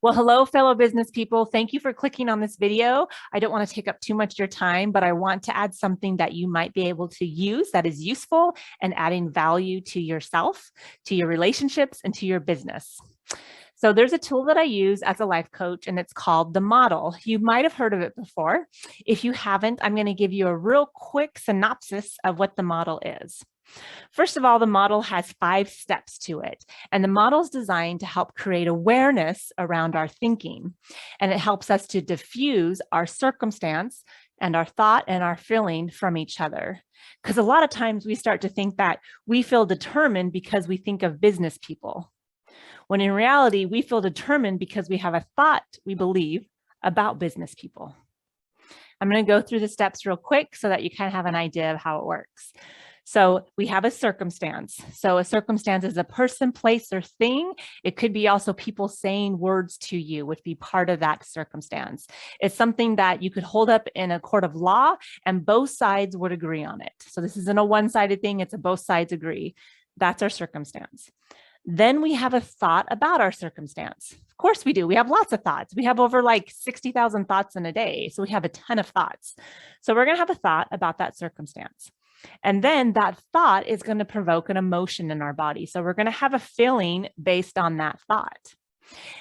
Well, hello, fellow business people. Thank you for clicking on this video. I don't want to take up too much of your time, but I want to add something that you might be able to use that is useful and adding value to yourself, to your relationships, and to your business. So there's a tool that I use as a life coach, and it's called the model. You might have heard of it before. If you haven't, I'm going to give you a real quick synopsis of what the model is. First of all, the model has 5 steps to it, and the model is designed to help create awareness around our thinking, and it helps us to diffuse our circumstance and our thought and our feeling from each other. Because a lot of times we start to think that we feel determined because we think of business people, when in reality, we feel determined because we have a thought we believe about business people. I'm going to go through the steps real quick so that you kind of have an idea of how it works. So we have a circumstance. So a circumstance is a person, place, or thing. It could be also people saying words to you, would be part of that circumstance. It's something that you could hold up in a court of law and both sides would agree on it. So this isn't a one-sided thing, it's a both sides agree. That's our circumstance. Then we have a thought about our circumstance. Of course we do. We have lots of thoughts. We have over like 60,000 thoughts in a day. So we have a ton of thoughts. So we're going to have a thought about that circumstance. And then that thought is going to provoke an emotion in our body. So we're going to have a feeling based on that thought.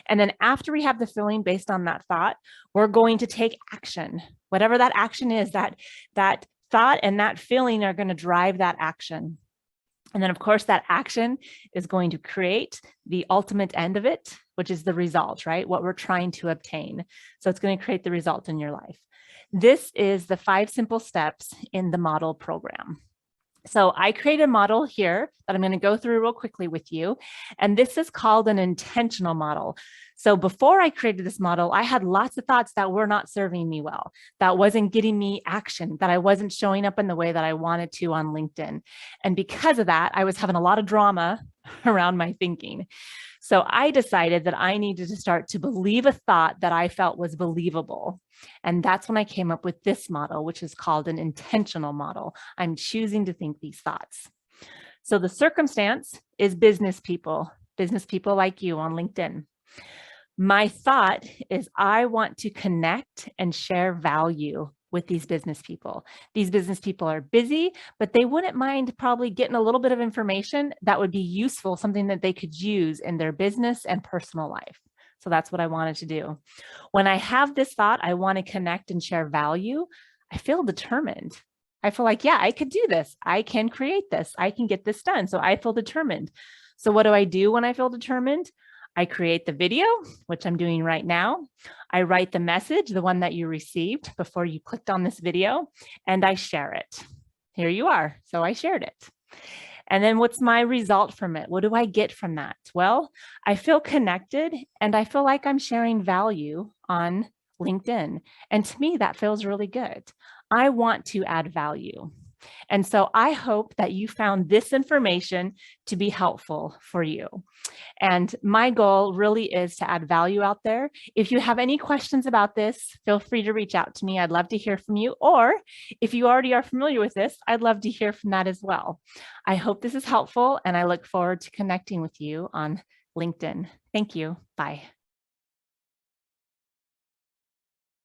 And then after we have the feeling based on that thought, we're going to take action. Whatever that action is, that thought and that feeling are going to drive that action. And then, of course, that action is going to create the ultimate end of it, which is the result, right? What we're trying to obtain. So it's going to create the result in your life. This is the 5 simple steps in the model program. So I created a model here that I'm going to go through real quickly with you. And this is called an intentional model. So before I created this model, I had lots of thoughts that were not serving me well, that wasn't getting me action, that I wasn't showing up in the way that I wanted to on LinkedIn. And because of that, I was having a lot of drama around my thinking. So I decided that I needed to start to believe a thought that I felt was believable. And that's when I came up with this model, which is called an intentional model. I'm choosing to think these thoughts. So the circumstance is business people like you on LinkedIn. My thought is I want to connect and share value with these business people. These business people are busy, but they wouldn't mind probably getting a little bit of information that would be useful, something that they could use in their business and personal life. So that's what I wanted to do. When I have this thought, I want to connect and share value, I feel determined. I feel like, yeah, I could do this. I can create this. I can get this done. So I feel determined. So what do I do when I feel determined? I create the video, which I'm doing right now. I write the message, the one that you received before you clicked on this video, and I share it. Here you are. So I shared it. And then what's my result from it? What do I get from that? Well, I feel connected and I feel like I'm sharing value on LinkedIn. And to me, that feels really good. I want to add value. And so I hope that you found this information to be helpful for you. And my goal really is to add value out there. If you have any questions about this, feel free to reach out to me. I'd love to hear from you. Or if you already are familiar with this, I'd love to hear from that as well. I hope this is helpful, and I look forward to connecting with you on LinkedIn. Thank you. Bye.